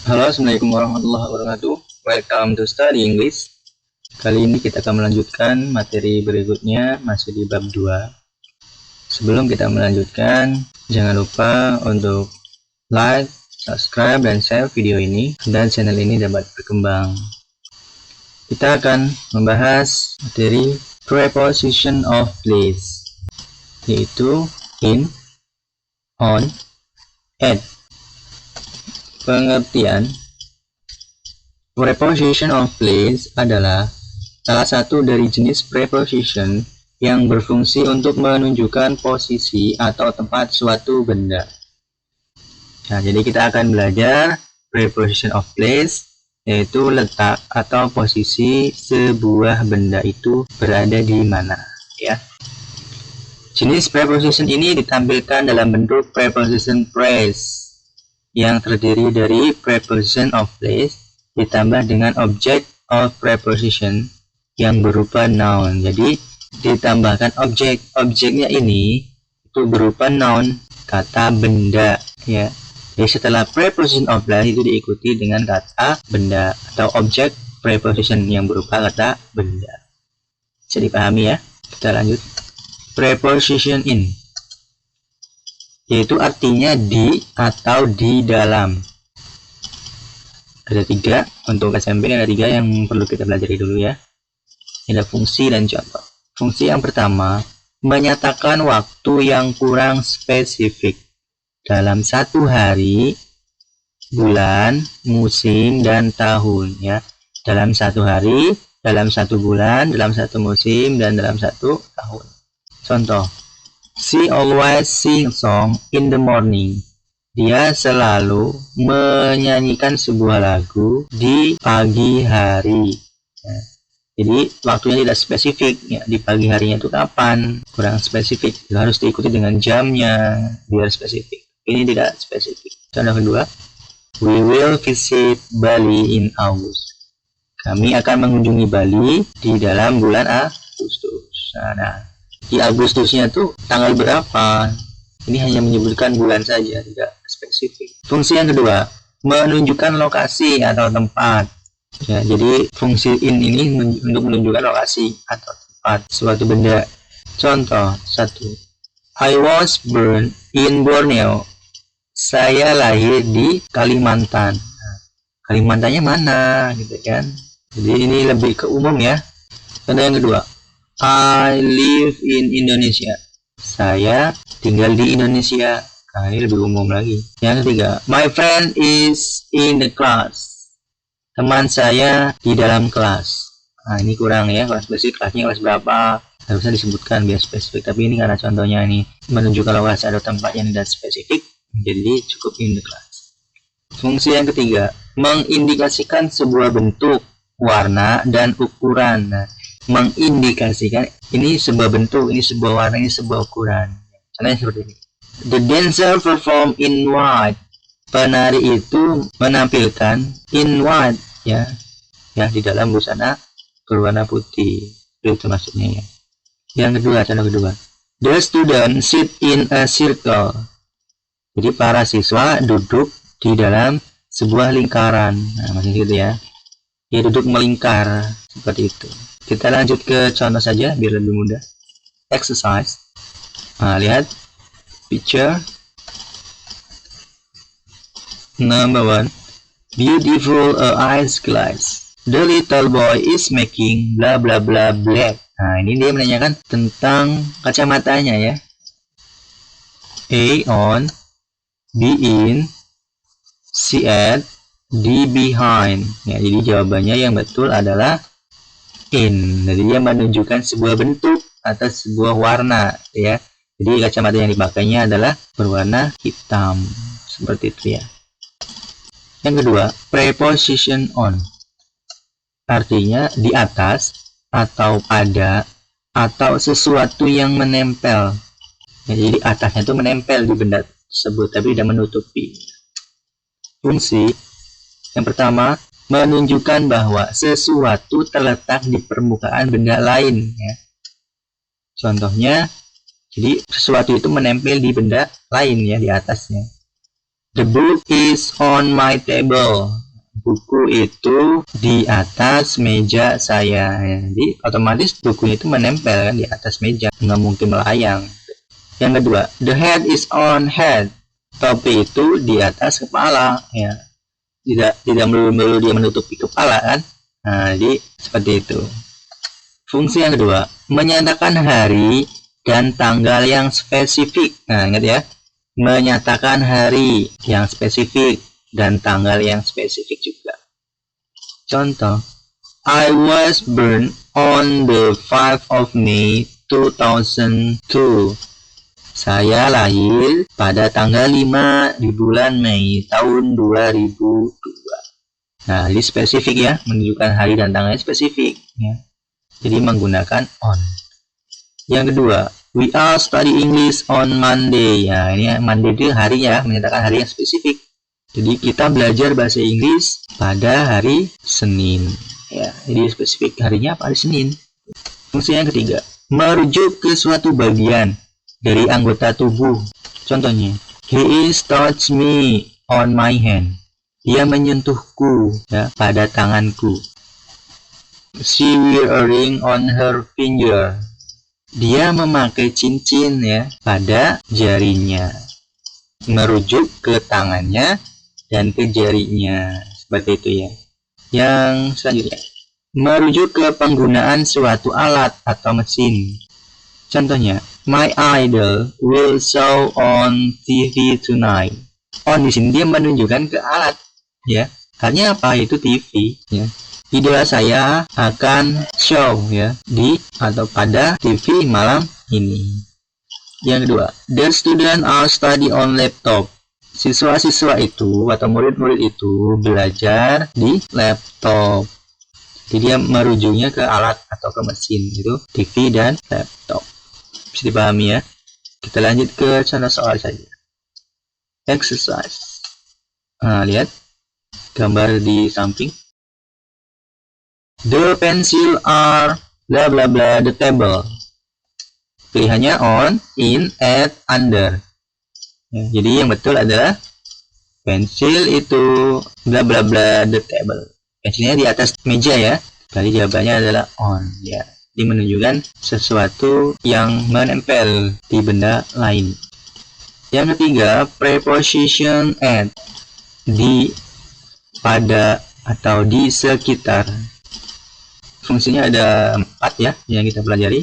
Halo, assalamualaikum warahmatullahi wabarakatuh. Welcome to study English. Kali ini kita akan melanjutkan materi berikutnya, masih di bab 2. Sebelum kita melanjutkan, jangan lupa untuk like, subscribe, dan share video ini dan channel ini dapat berkembang. Kita akan membahas materi preposition of place, yaitu in, on, at. Pengertian preposition of place adalah salah satu dari jenis preposition yang berfungsi untuk menunjukkan posisi atau tempat suatu benda. Nah, jadi kita akan belajar preposition of place, yaitu letak atau posisi sebuah benda itu berada di mana, ya. Jenis preposition ini ditampilkan dalam bentuk preposition phrase yang terdiri dari preposition of place ditambah dengan object of preposition yang berupa noun. Jadi ditambahkan objeknya ini itu berupa noun, kata benda, ya. Jadi setelah preposition of place itu diikuti dengan kata benda atau objek preposition yang berupa kata benda. Bisa dipahami, ya. Kita lanjut. Preposition in, yaitu artinya di atau di dalam. Ada 3 untuk SMP, ada 3 yang perlu kita pelajari dulu, ya. Ada fungsi dan contoh. Fungsi yang pertama, menyatakan waktu yang kurang spesifik dalam satu hari, bulan, musim, dan tahun, ya. Dalam satu hari, dalam satu bulan, dalam satu musim, dan dalam satu tahun. Contoh, she always sing song in the morning. Dia selalu menyanyikan sebuah lagu di pagi hari. Ya. Jadi waktunya tidak spesifik, ya. Di pagi harinya itu kapan? Kurang spesifik. Itu harus diikuti dengan jamnya biar spesifik. Ini tidak spesifik. Contoh kedua, we will visit Bali in August. Kami akan mengunjungi Bali di dalam bulan Agustus. Nah, di Agustusnya tuh tanggal berapa? Ini hanya menyebutkan bulan saja, tidak spesifik. Fungsi yang kedua, menunjukkan lokasi atau tempat. Ya, jadi fungsi in ini untuk menunjukkan lokasi atau tempat suatu benda. Contoh 1. I was born in Borneo. Saya lahir di Kalimantan. Nah, Kalimantannya mana, gitu kan? Jadi ini lebih ke umum, ya. Contoh yang kedua, I live in Indonesia. Saya tinggal di Indonesia. Nah, ini lebih umum lagi. Yang ketiga, my friend is in the class. Teman saya di dalam kelas. Nah, ini kurang, ya. Kelas spesifik, kelasnya kelas berapa? Harusnya disebutkan biar spesifik. Tapi ini karena contohnya ini menunjukkan lokasi atau tempat yang tidak spesifik, jadi cukup in the class. Fungsi yang ketiga, mengindikasikan sebuah bentuk, warna, dan ukuran. Nah, mengindikasikan ini sebuah bentuk, ini sebuah warna, ini sebuah ukuran. Contohnya seperti ini. The dancer perform in white. Penari itu menampilkan in white, ya di dalam busana berwarna putih. Itu maksudnya, ya. Yang kedua, contoh kedua. The student sit in a circle. Jadi para siswa duduk di dalam sebuah lingkaran. Nah, maksudnya gitu, ya. Dia duduk melingkar seperti itu. Kita lanjut ke contoh saja biar lebih mudah. Exercise. Nah, lihat picture number 1. Beautiful ice glass. The little boy is making bla bla bla black. Nah, ini dia menanyakan tentang kacamatanya, ya. A on, B in, C at, D behind. Ya, jadi jawabannya yang betul adalah in. Jadi dia menunjukkan sebuah bentuk atau sebuah warna, ya. Jadi kacamata yang dipakainya adalah berwarna hitam, seperti itu, ya. Yang kedua, preposition on. Artinya di atas atau pada atau sesuatu yang menempel. Ya, jadi atasnya itu menempel di benda tersebut tapi tidak menutupi. Fungsi yang pertama, menunjukkan bahwa sesuatu terletak di permukaan benda lain, ya. Contohnya, jadi sesuatu itu menempel di benda lain, ya, di atasnya. The book is on my table. buku itu di atas meja saya. Jadi otomatis bukunya itu menempel kan di atas meja, nggak mungkin melayang. Yang kedua, the head is on head. Topi itu di atas kepala, ya. Tidak melulu dia menutupi kepala kan. Nah, jadi seperti itu. Fungsi yang kedua, menyatakan hari dan tanggal yang spesifik. Nah, ingat ya, menyatakan hari yang spesifik dan tanggal yang spesifik juga. Contoh, I was born on the 5th of May 2002. Saya lahir pada tanggal 5 di bulan Mei tahun 2002. Nah, ini spesifik ya, menunjukkan hari dan tanggalnya spesifik ya. Jadi menggunakan on. Yang kedua, we all study English on Monday. Ya, ini Monday itu hari ya, menyatakan hari yang spesifik. Jadi kita belajar bahasa Inggris pada hari Senin. Ya, jadi spesifik harinya apa? Hari Senin. Fungsi yang ketiga, merujuk ke suatu bagian dari anggota tubuh. Contohnya, he is touch me on my hand. Dia menyentuhku ya, pada tanganku. She wear a ring on her finger. Dia memakai cincin ya pada jarinya. Merujuk ke tangannya dan ke jarinya. Seperti itu ya. Yang selanjutnya, merujuk ke penggunaan suatu alat atau mesin. Contohnya, my idol will show on TV tonight. On di sini dia menunjukkan ke alat ya. Artinya apa? Itu TV ya. Idola saya akan show ya di atau pada TV malam ini. Yang kedua, the student are study on laptop. Siswa-siswa itu atau murid-murid itu belajar di laptop. Jadi dia merujuknya ke alat atau ke mesin, itu TV dan laptop. Bisa dipahami ya. Kita lanjut ke contoh soal saja. Exercise. Nah, lihat gambar di samping. The pencil are bla bla bla the table. Pilihannya on, in, at, under. Ya, jadi yang betul adalah pensil itu bla bla bla the table. Pensilnya di atas meja ya. Jadi jawabannya adalah on ya. Ini menunjukkan sesuatu yang menempel di benda lain. Yang ketiga, preposition at, di, pada, atau di sekitar. Fungsinya ada 4 ya yang kita pelajari.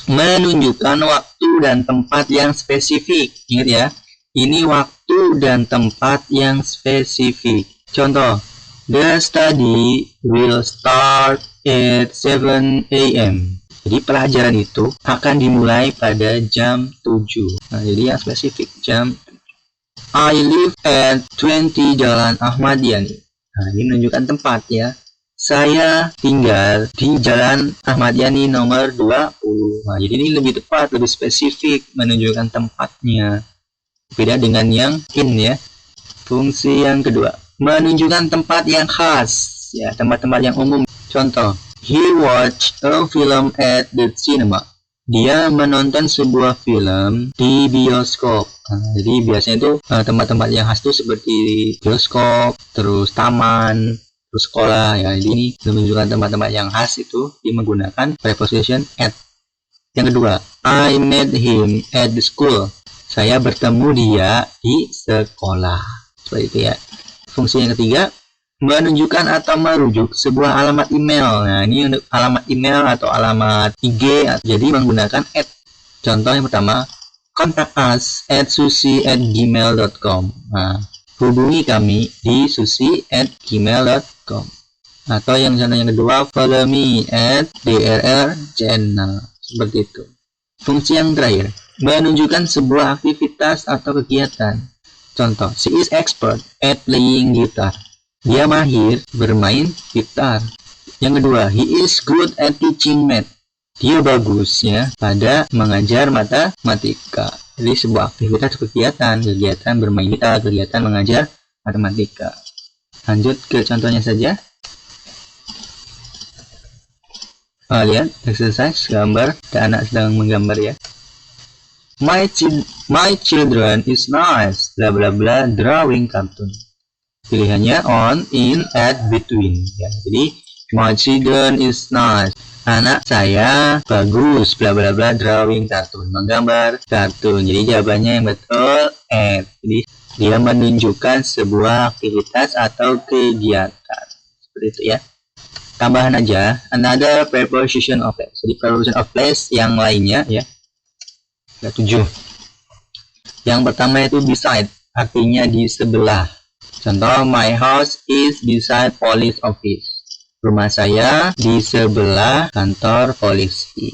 Menunjukkan waktu dan tempat yang spesifik. Ingat ya, ini waktu dan tempat yang spesifik. Contoh, the study will start at 7 a.m. Jadi pelajaran itu akan dimulai pada jam 7. Nah, jadi yang spesifik jam 7. I live at 20 Jalan Ahmad Yani. Nah, ini menunjukkan tempat ya. Saya tinggal di Jalan Ahmad Yani nomor 20. Nah, jadi ini lebih tepat, lebih spesifik menunjukkan tempatnya. Beda dengan yang in ya. Fungsi yang kedua, menunjukkan tempat yang khas ya, tempat-tempat yang umum. Contoh, he watched a film at the cinema. Dia menonton sebuah film di bioskop. Nah, jadi biasanya itu tempat-tempat yang khas itu seperti bioskop, terus taman, terus sekolah ya. Jadi ini menunjukkan tempat-tempat yang khas itu dia menggunakan preposition at. Yang kedua, I met him at the school. Saya bertemu dia di sekolah. Seperti itu ya. Fungsi yang ketiga, menunjukkan atau merujuk sebuah alamat email. Nah, ini untuk alamat email atau alamat IG, jadi menggunakan at. Contoh yang pertama, contact us at susi@gmail.com. Nah, hubungi kami di susi@gmail.com. Atau yang contoh yang kedua, follow me at drrchannel. Seperti itu. Fungsi yang terakhir, menunjukkan sebuah aktivitas atau kegiatan. Contoh, she is expert at playing guitar. Dia mahir bermain gitar. Yang kedua, he is good at teaching math. Dia bagus ya pada mengajar matematika. Jadi sebuah aktivitas kegiatan bermain gitar, kegiatan mengajar matematika. Lanjut ke contohnya saja. Lihat exercise gambar, ada anak sedang menggambar ya. My children is nice bla bla bla drawing cartoon. Pilihannya on, in, at, between. Ya, jadi my children is nice. Anak saya bagus, bla bla bla, drawing kartun, menggambar kartun. Jadi jawabannya yang betul at. Jadi dia menunjukkan sebuah aktivitas atau kegiatan. Seperti itu ya. Tambahan aja, another preposition of place. Jadi preposition of place yang lainnya ya. Ada 7. Yang pertama itu beside, artinya di sebelah. Contoh, my house is beside police office. Rumah saya di sebelah kantor polisi.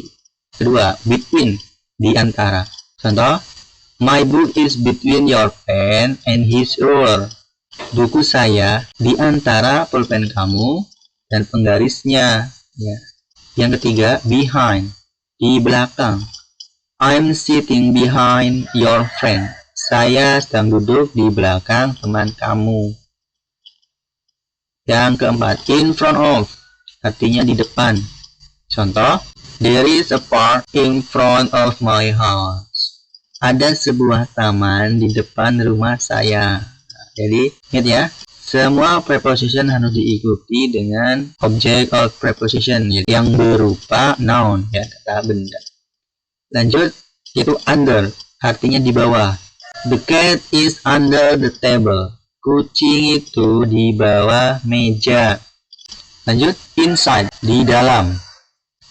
Kedua, between, di antara. Contoh, my book is between your pen and his ruler. Buku saya di antara pulpen kamu dan penggarisnya. Ya. Yang ketiga, behind, di belakang. I'm sitting behind your friend. Saya sedang duduk di belakang teman kamu. Yang keempat, in front of, artinya di depan. Contoh, there is a park in front of my house. Ada sebuah taman di depan rumah saya. Jadi, ingat ya, semua preposition harus diikuti dengan object of preposition yang berupa noun, ya, kata benda. Lanjut, yaitu under, artinya di bawah. The cat is under the table. Kucing itu di bawah meja. Lanjut, inside, di dalam.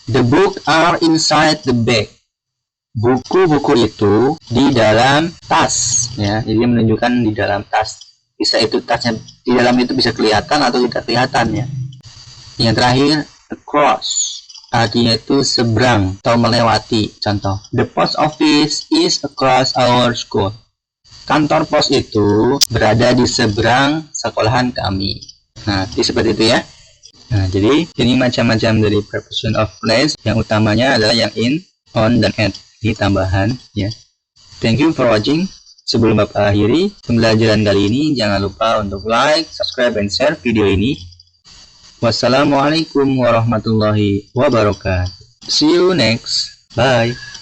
The book are inside the bag. Buku-buku itu di dalam tas. Ya, jadi menunjukkan di dalam tas. Bisa itu tasnya di dalam itu bisa kelihatan atau tidak kelihatan ya. Yang terakhir, across, artinya itu seberang atau melewati. Contoh, the post office is across our school. Kantor pos itu berada di seberang sekolahan kami. Nah, jadi seperti itu ya. Nah, jadi ini macam-macam dari preposition of place. Yang utamanya adalah yang in, on, dan at. Ini tambahan ya. Thank you for watching. Sebelum Bapak akhiri pembelajaran kali ini, jangan lupa untuk like, subscribe, dan share video ini. Wassalamualaikum warahmatullahi wabarakatuh. See you next. Bye.